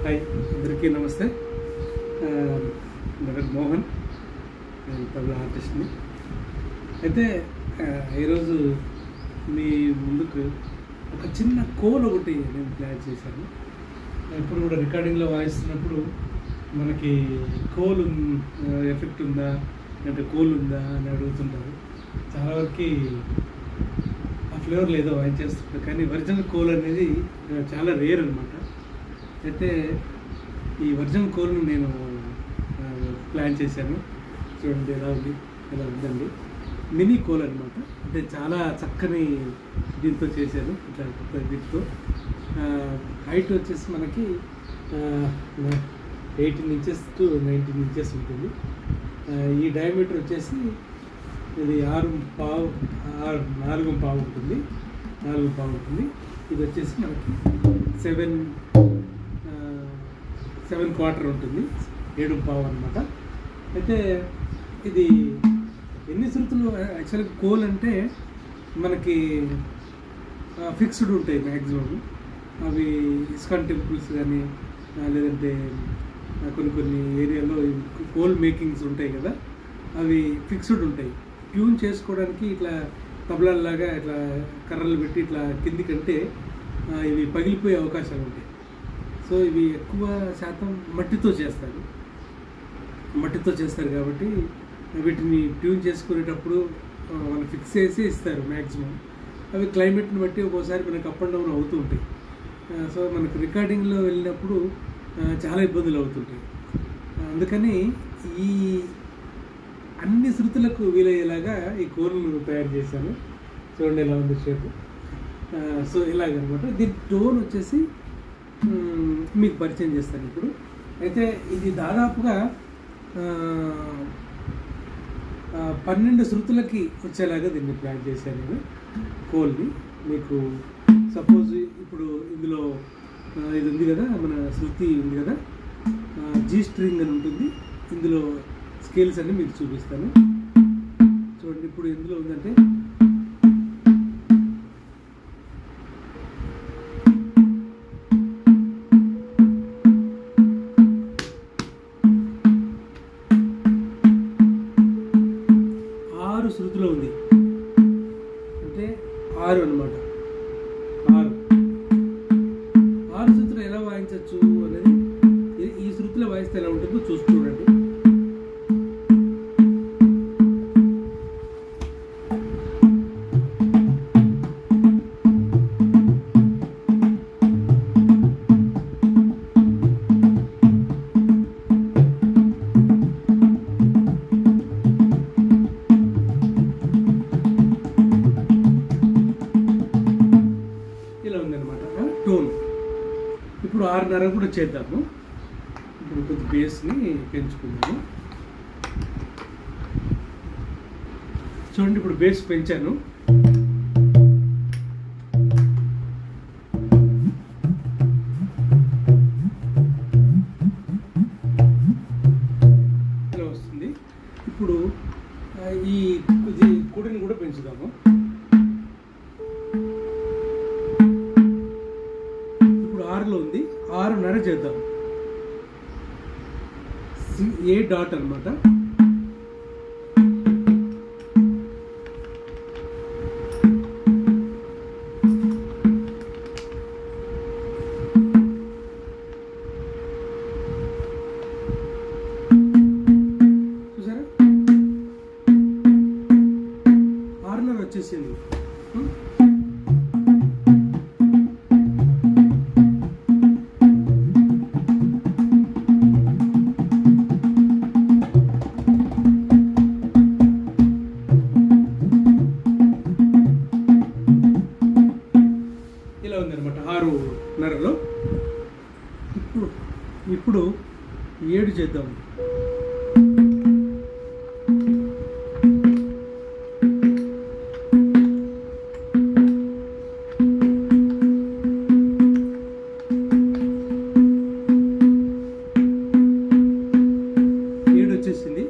Hi అందరికీ నమస్తే. నా పేరు మోహన్, నేను తబలా ఆర్టిస్ట్ని. అయితే ఈరోజు మీ ముందుకు ఒక చిన్న కోల్ ఒకటి నేను ప్లాన్ చేశాను. ఇప్పుడు కూడా రికార్డింగ్లో వాయిస్తున్నప్పుడు మనకి కోల్ ఎఫెక్ట్ ఉందా అంటే కోల్ ఉందా అని అడుగుతుంటారు. చాలా వరకు ఆ ఫ్లేవర్ లేదో వాయించేస్తుంటారు, కానీ ఒరిజినల్ కోల్ అనేది చాలా రేర్ అనమాట. అయితే ఈ ఒరిజినల్ కోల్ని నేను ప్లాన్ చేశాను. చూడండి ఎలా ఉందండి. మినీ కోల్ అనమాట. అంటే చాలా చక్కని దీంతో చేశాను, ఇట్లా దీంతో. హైట్ వచ్చేసి మనకి 18 inches to 19 inches ఉంటుంది. ఈ డయామీటర్ వచ్చేసి ఇది 4.5 ఉంటుంది. ఇది వచ్చేసి మనకి 7.25 ఉంటుంది, 7.5 అనమాట. అయితే ఇది ఎన్ని శృతులు యాక్చువల్గా కోల్ అంటే మనకి ఫిక్స్డ్ ఉంటాయి మ్యాక్సిమం. అవి ఇస్కాన్ టెంపుల్స్ కానీ లేదంటే కొన్ని ఏరియాలో కోల్ మేకింగ్స్ ఉంటాయి కదా, అవి ఫిక్స్డ్ ఉంటాయి. ట్యూన్ చేసుకోవడానికి ఇట్లా తబలాల్లాగా ఇట్లా కర్రలు పెట్టి ఇట్లా కిందికంటే ఇవి పగిలిపోయే అవకాశాలు ఉంటాయి. సో ఇవి ఎక్కువ శాతం మట్టితో చేస్తారు కాబట్టి వీటిని ట్యూన్ చేసుకునేటప్పుడు వాళ్ళు ఫిక్స్ చేసి ఇస్తారు మ్యాక్సిమం. అవి క్లైమేట్ని బట్టి ఒక్కోసారి మనకు అప్ అండ్ డౌన్ అవుతూ ఉంటాయి. సో మనకు రికార్డింగ్లో వెళ్ళినప్పుడు చాలా ఇబ్బందులు అవుతుంటాయి. అందుకని ఈ అన్ని శృతులకు వీలయ్యేలాగా ఈ కోల్ను తయారు చేశాను. చూడండి ఎలా ఉంది షేపు. సో ఇలాగనమాట. దీని టోన్ వచ్చేసి మీకు పరిచయం చేస్తాను ఇప్పుడు. అయితే ఇది దాదాపుగా 12 శృతులకి వచ్చేలాగా దీన్ని ప్లాన్ చేశాను నేను కోల్ని. మీకు సపోజ్ ఇప్పుడు ఇందులో ఇది ఉంది కదా, మన శృతి ఉంది కదా, జీ స్ట్రింగ్ అని ఉంటుంది. ఇందులో స్కేల్స్ అన్ని మీకు చూపిస్తాను. చూడండి ఇప్పుడు ఎందులో ఉందంటే శృతిలో ఉంది, అంటే 6 అనమాట. 6 శృతులు ఎలా వాయించవచ్చు అనేది ఈ శృతిలో వాయిస్తే ఎలా ఉంటుందో చూడండి. టోన్ ఇప్పుడు 6.5 కూడా చేద్దాము. ఇప్పుడు కొద్ది బేస్ని పెంచుకుందాము. చూడండి ఇప్పుడు బేస్ పెంచాను. ఇలా వస్తుంది. ఇప్పుడు ఈ కుడిని కూడా పెంచుదాము. 6లో ఉంది, 6.5 చేద్దాం. ఏ డాట్ అనమాట. చూసారా 6.5 వచ్చేసింది. ఇలా ఉందన్నమాట 6.5లో. ఇప్పుడు 7 చేద్దాం. వచ్చేసింది.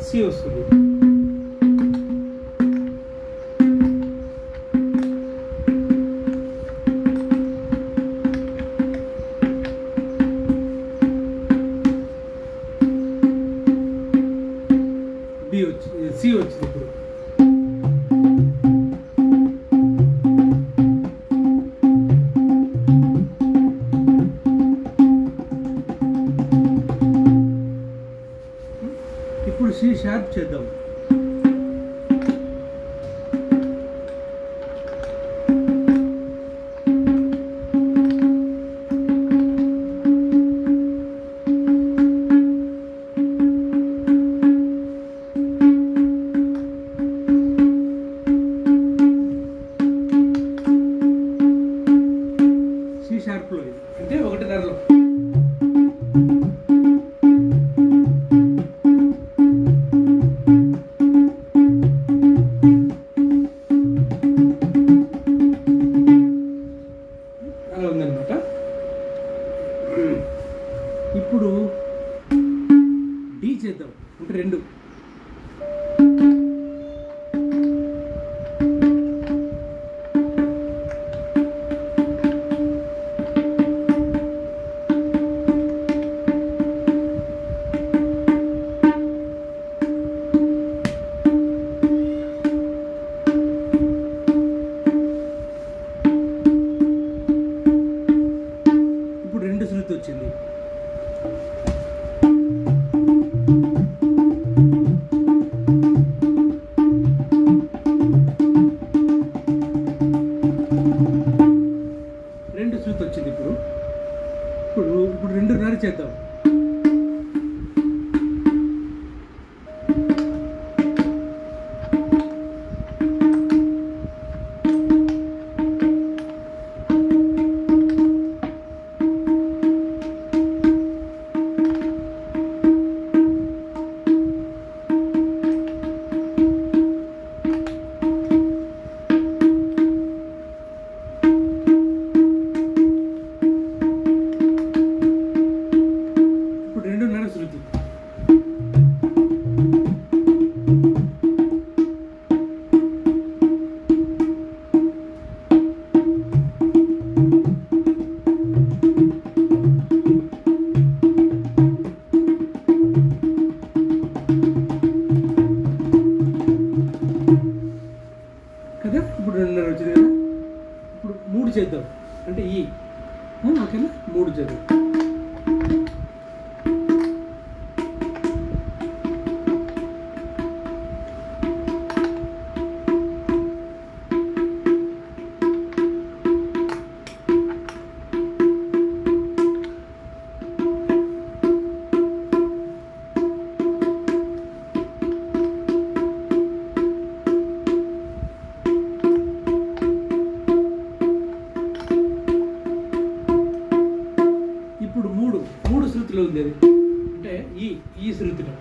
సి వస్తుంది. బి వచ్చింది, సి వచ్చింది. ఇప్పుడు ఇప్పుడు సి షార్ప్ చేద్దాం. సి షార్ప్లో అంటే 1/2లో. అలా ఉందన్నమాట. ఇప్పుడు డి చేద్దాం, అంటే 2. ఇప్పుడు 2 శృతి వచ్చింది. ఇప్పుడు 2.5 చేద్దాం. ఇప్పుడు 2.5 శృతి. కదా ఇప్పుడు 2.5 వచ్చింది కదా. ఇప్పుడు 3 చేద్దాం, అంటే ఈ ఓకేనా. 3 చేద్దాం. ఇప్పుడు 3 శృతిలో ఉంది అది, అంటే ఈ శృతిలో.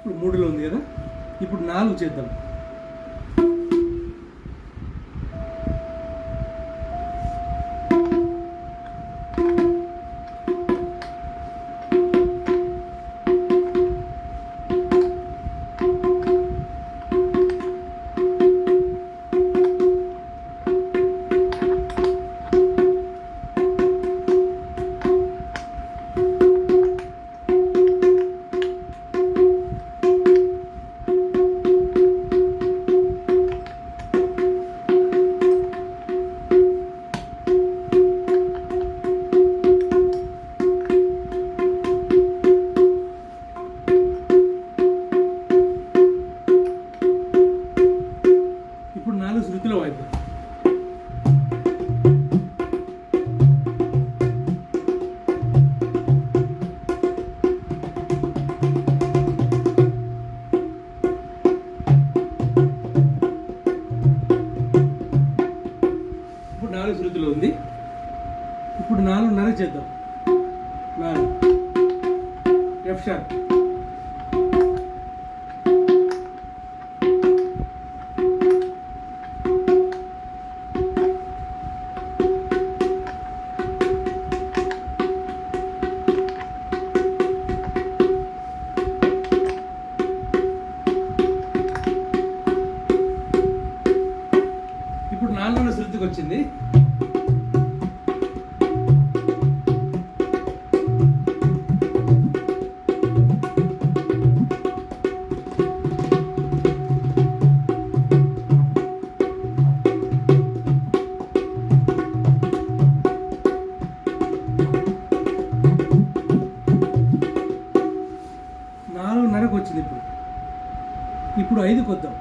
ఇప్పుడు 3లో ఉంది కదా. ఇప్పుడు 4 చేద్దాం. వచ్చింది. నాలుగున్నరకు వచ్చింది. ఇప్పుడు 5కి వద్దాం.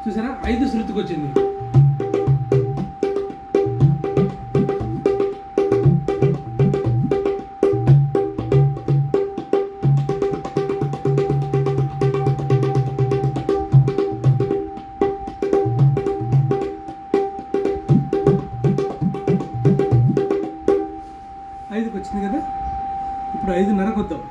చూసారా 5 శృతికి వచ్చింది. ఐదుకి వచ్చింది కదా. ఇప్పుడు 5:30కి వద్దాం.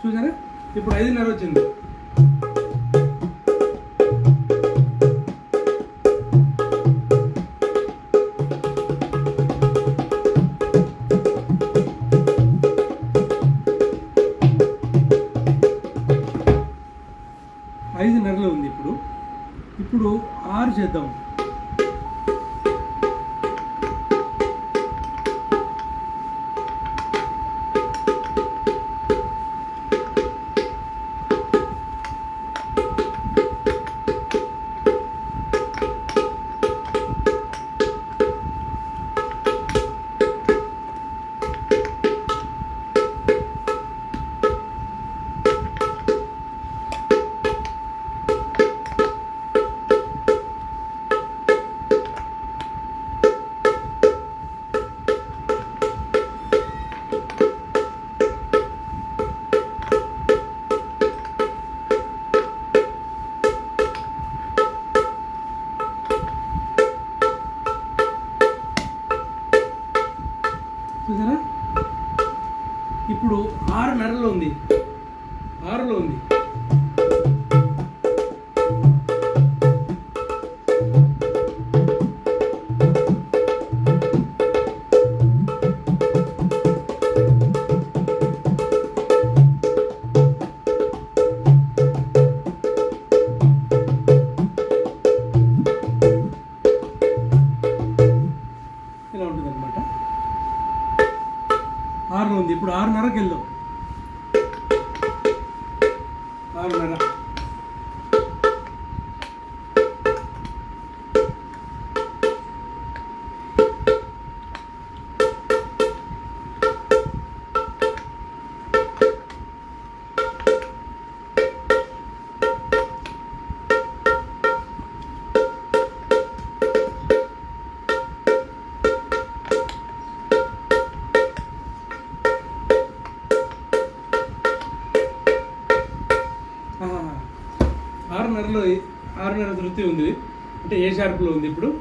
చూసారా ఇప్పుడు 5:30 వచ్చింది. ఐదున్నరలో ఉంది. ఇప్పుడు 6 చేద్దాం. చూసారా ఇప్పుడు 6:30లో ఉంది. 6లో ఉంది. ఇలా ఉంటుంది అనమాట. 6లో ఉంది. ఇప్పుడు 6:30కి వెళ్దాం. 6:30. 6.5 శృతి ఉంది, అంటే ఏ షార్ప్లో ఉంది. ఇప్పుడు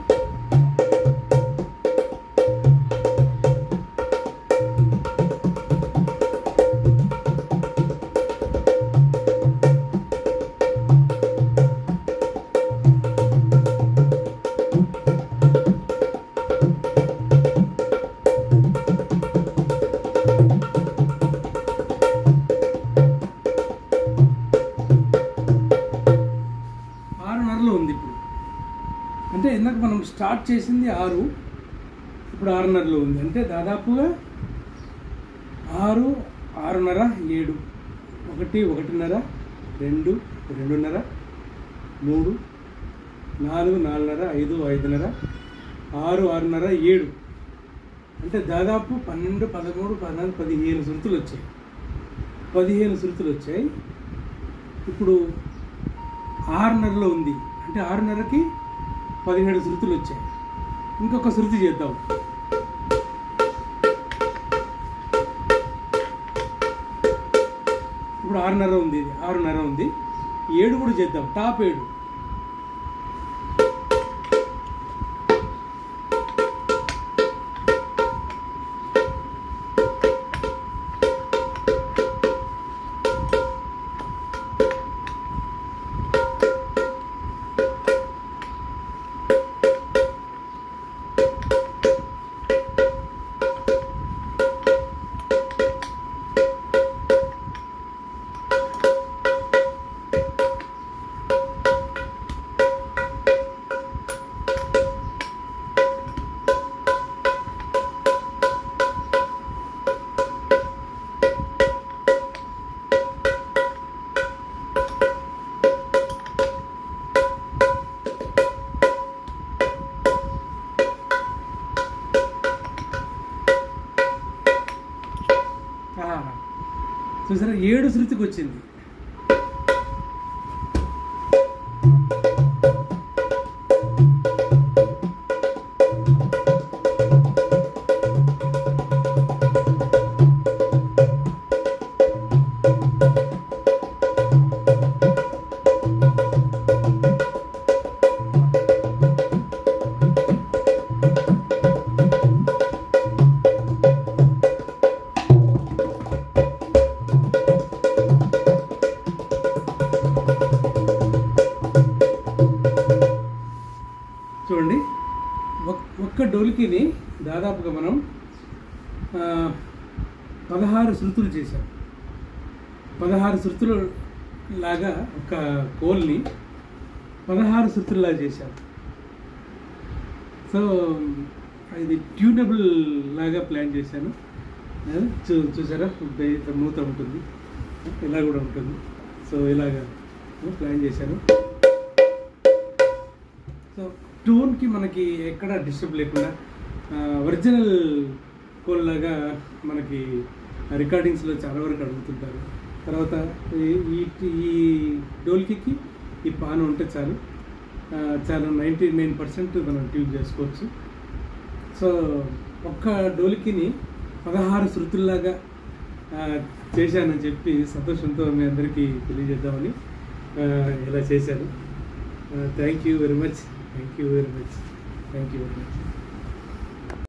ఉంది. ఇప్పుడు అంటే ఇందాక మనం స్టార్ట్ చేసింది 6, ఇప్పుడు 6.5లో ఉంది. అంటే దాదాపుగా 6, 6.5, 7, 1, 1.5, 2, 2.5, 3, 4, 4.5, 5, 5.5, 6, 6.5, 7, అంటే దాదాపు 12, 13, 14, 15 శృతులు వచ్చాయి. 15 శృతులు వచ్చాయి. ఇప్పుడు 6.5లో ఉంది, అంటే 6.5కి 17 శృతులు వచ్చాయి. ఇంకొక శృతి చేద్దాం. ఇప్పుడు 6.5 ఉంది, ఇది 6.5 ఉంది. 7 కూడా చేద్దాం, టాప్ 7. చూసారా, 7 శృతికి వచ్చింది. చూడండి, ఒక్క డోలికిని దాదాపుగా మనం 16 శృతులు చేశాం. 16 శృతులు లాగా ఒక కోల్ని 16 శృతుల్లాగా చేశాం. సో ఇది ట్యూనబుల్ లాగా ప్లాన్ చేశాను. చూసారా, మూత ఉంటుంది, ఇలా కూడా ఉంటుంది. సో ఇలాగా ప్లాన్ చేశాను. సో టోన్కి మనకి ఎక్కడ డిస్టర్బ్ లేకుండా ఒరిజినల్ కోల్ లాగా మనకి రికార్డింగ్స్లో చాలా వరకు అడుగుతుంటారు. తర్వాత ఈ డోల్కి ఈ పాన్ ఉంటే చాలు, చాలా 99% మనం ట్యూన్ చేసుకోవచ్చు. సో ఒక్క డోల్కిని 16 శృతుల్లాగా చేశానని చెప్పి సంతోషంతో మీ అందరికీ తెలియజేద్దామని ఇలా చేశాను. Thank you very much.